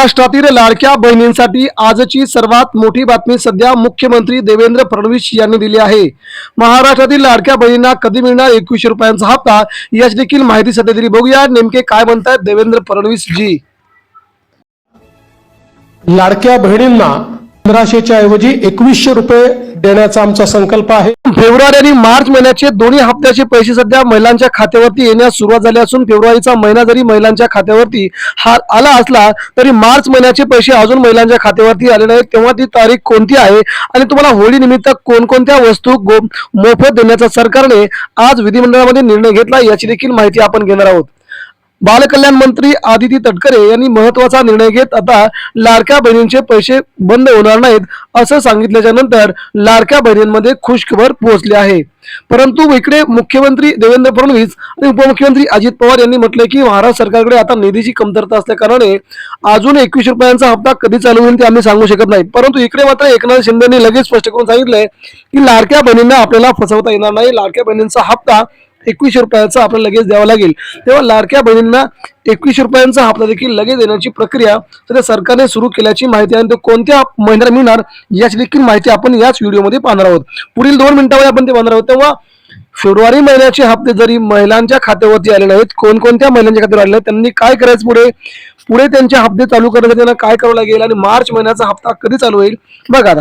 महाराष्ट्रातील लाडक्या बहिणींसाठी आजची सर्वात मोठी बातमी सध्या मुख्यमंत्री देवेंद्र फडणवीस यांनी दिली आहे। महाराष्ट्रातील लाडक्या बहिणींना कधी मिळणार 2100 रुपयांचा हप्ता, याची देखील माहिती सध्या तरी बघूया नेमके काय म्हणतात देवेंद्र फडणवीस जी। लाडक्या बहिणींना 1500च्या ऐवजी 2100 रुपये देण्याचा आमचा संकल्प आहे। फेब्रुवारी आणि मार्च महिन्याचे दोन्ही हप्त्याचे पैसे सध्या महिलांच्या खात्यावरती येण्यास सुरुवात झाली असून फेब्रुवारीचा महिना जरी महिलांच्या खात्यावरती आला असला तरी मार्च महिन्याचे पैसे अजून महिलांच्या खात्यावरती आले नाहीत। तेव्हा ती तारीख कोणती आहे आणि तुम्हाला होळी निमित्त कोणकोणत्या वस्तू मोफत देण्याचा सरकारने आज विधिमंडळामध्ये निर्णय घेतला, याची देखील माहिती आपण घेणार आहोत। बालकल्याण मंत्री आदिती तटकरे यांनी महत्त्वाचा निर्णय घेत आता लाडक्या बहिणींचे पैसे बंद होणार नाहीत असं सांगितल्याच्या नंतर लाडक्या बहिणींमध्ये खुशखबर पोहोचली आहे। परंतु इकडे मुख्यमंत्री देवेंद्र फडणवीस आणि उपमुख्यमंत्री अजित पवार यांनी म्हटले की महाराष्ट्र सरकारकडे आता निधीची कमतरता असल्या कारणाने अजून 2100 रुपयांचा हप्ता कधी चालू होईल ते आम्ही सांगू शकत नाही। परंतु इकडे मात्र एकनाथ शिंदे यांनी लगेच स्पष्ट करून सांगितलंय की लाडक्या बहिणींना आपल्याला फसवता येणार नाही, लाडक्या बहिणींचा हप्ता 2100 रुपयाचा आपल्याला लगेच द्यावा लागेल। तेव्हा लाडक्या बहिणींना 2100 रुपयांचा हप्ता देखील लगेच देण्याची प्रक्रिया सध्या सरकारने सुरू केल्याची माहिती आहे आणि तो कोणत्या महिन्यात मिळणार याची देखील माहिती आपण याच व्हिडिओमध्ये पाहणार आहोत। पुढील 2 मिनिटांमध्ये आपण ते पाहणार आहोत। तेव्हा फेब्रुवारी महिन्याचे हप्ते जरी महिलांच्या खात्यावरती आले नाहीत, कोणकोणत्या महिलांच्या खात्यावर आले नाहीत, त्यांनी काय करायचं पुढे त्यांचे हप्ते चालू करण्यासाठी त्यांना काय करावं लागेल आणि मार्च महिन्याचा हप्ता कधी चालू होईल बघा। आता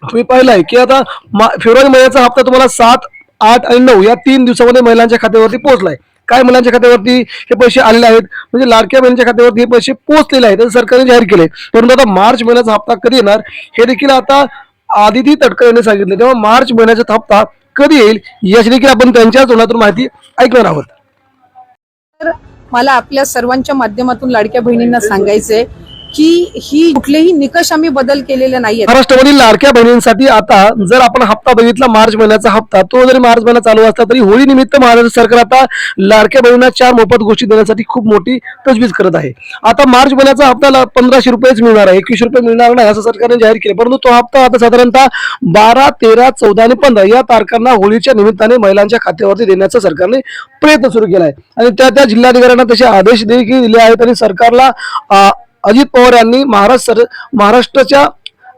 तुम्ही पाहिलंय की आता फेब्रुवारी महिन्याचा हप्ता तुम्हाला 7, 8 आणि 9 या 3 दिवसामध्ये महिलांच्या खात्यावरती पोहोचलाय। काय महिलांच्या खात्यावरती हे पैसे आलेले आहेत म्हणजे लाडक्या बहिणीच्या खात्यावरती हे पैसे पोहोचलेले आहेत सरकारने जाहीर केले। परंतु आता मार्च महिन्याचा हप्ता कधी येणार हे देखील आता आदिती तटकरे यांनी सांगितले। तेव्हा मार्च महिन्याचा हप्ता कधी येईल याची देखील आपण त्यांच्या तोंडातून माहिती ऐकणार आहोत। तर मला आपल्या सर्वांच्या माध्यमातून लाडक्या बहिणींना सांगायचंय की ही कुठलेही निकष आम्ही बदल केलेले नाहीये। महाराष्ट्रामधील लाडक्या बहिणींसाठी आता जर आपण हप्ता बघितला मार्च महिन्याचा हप्ता, तो जरी मार्च महिना चालू असला तरी होळी निमित्त महाराष्ट्र सरकार आता लाडक्या बहिणींना 4 मोफत गोष्टी देण्यासाठी खूप मोठी तजवीज करत आहे। आता मार्च महिन्याचा हप्ता 1500 रुपयेच मिळणार आहे, 2100 रुपये मिळणार नाही असं सरकारने जाहीर केले। परंतु तो हप्ता आता साधारणतः 12, 13, 14 आणि 15 या तारखांना होळीच्या निमित्ताने महिलांच्या खात्यावरती देण्याचा सरकारने प्रयत्न सुरू केला आहे आणि त्या जिल्हाधिकाऱ्यांना तसे आदेश देखील दिले आहेत आणि सरकारला अजित पवार यांनी महाराष्ट्राच्या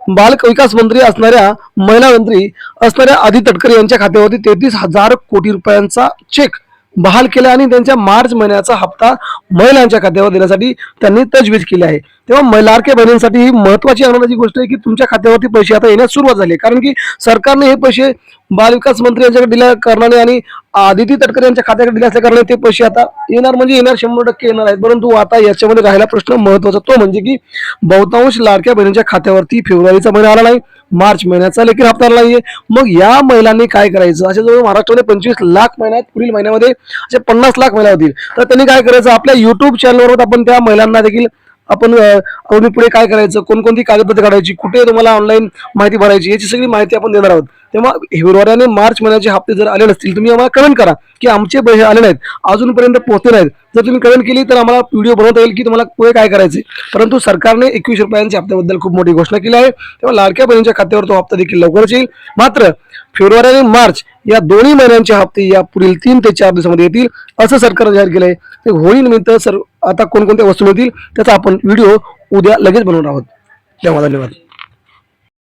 बाल विकास मंत्री असणाऱ्या महिला मंत्री असणाऱ्या आदिती तटकरे यांच्या खात्यावरती 33,000 कोटी रुपयांचा चेक बहाल केला आणि त्यांच्या मार्च महिन्याचा हप्ता महिलांच्या खात्यावर देण्यासाठी त्यांनी तजवीज केली आहे। तेव्हा लाडक्या बहिणींसाठी ही महत्वाची आनंदाची गोष्ट आहे की तुमच्या खात्यावरती पैसे आता येण्यास सुरुवात झाली, कारण की सरकारने हे पैसे बाल विकास मंत्री यांच्याकडे दिल्या कारणाने आणि आदिती तटकरे यांच्या खात्याकडे दिल्या असल्या कारणाने ते पैसे आता येणार म्हणजे येणार 100% येणार आहेत। परंतु आता याच्यामध्ये राहिला प्रश्न महत्वाचा तो म्हणजे की बहुतांश लाडक्या बहिणींच्या खात्यावरती फेब्रुवारीचा महिना आला नाही, मार्च महिन्याचा देखील हप्ता आला नाहीये। मग या महिलांनी काय करायचं? अशा जवळ महाराष्ट्रामध्ये 25 लाख महिन्यात पुढील महिन्यामध्ये असे 50 लाख महिला होतील, तर त्यांनी काय करायचं आपल्या युट्यूब चॅनलवर आपण त्या महिलांना देखील आपण पुढे काय करायचं, कोणकोणती कागदपत्रे काढायची, कुठे तुम्हाला ऑनलाईन माहिती भरायची याची सगळी माहिती आपण देणार आहोत। तेव्हा फेब्रुवारी आणि मार्च महिन्याचे हप्ते जर आले नसतील तुम्ही आम्हाला कमेंट करा की आमचे पैसे आले नाहीत, अजूनपर्यंत पोहोचले नाहीत। जर तुम्ही कमेंट केली तर आम्हाला व्हिडिओ बनवता येईल की तुम्हाला पुढे काय करायचे। परंतु सरकारने 2100 रुपयांच्या हप्त्याबद्दल खूप मोठी घोषणा केली आहे। तेव्हा लाडक्या बहिणींच्या खात्यावर तो हप्ता देखील लवकरच येईल। मात्र फेब्रुवारी आणि मार्च या दोन्ही महिन्यांचे हप्ते या पुढील 3 ते 4 दिवसामध्ये येतील असं सरकारने जाहीर केलंय। ते होळी निमित्त आता कोणकोणत्या वस्तू मिळतील त्याचा आपण व्हिडिओ उद्या लगेच बनवणार आहोत। धन्यवाद।